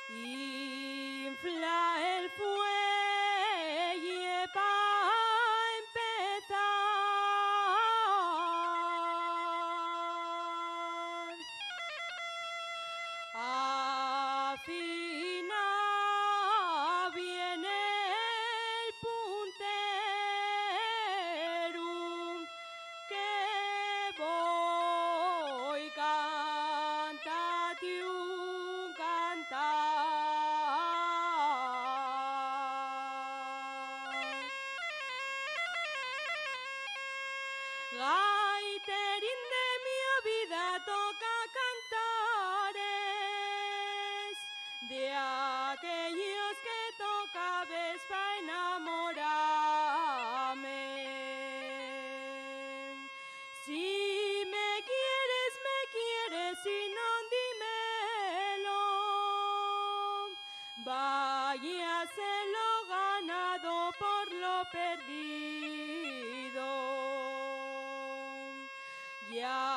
Infla el fuelle pa' empezar. Afina bien el puntero, que voy cantate un cantar. Gaiterín de mi vida toca cantares de aquellos que tocabes pa' enamorarme. Si me quieres y no dímelo, váyase lo ganado por lo perdido. Ya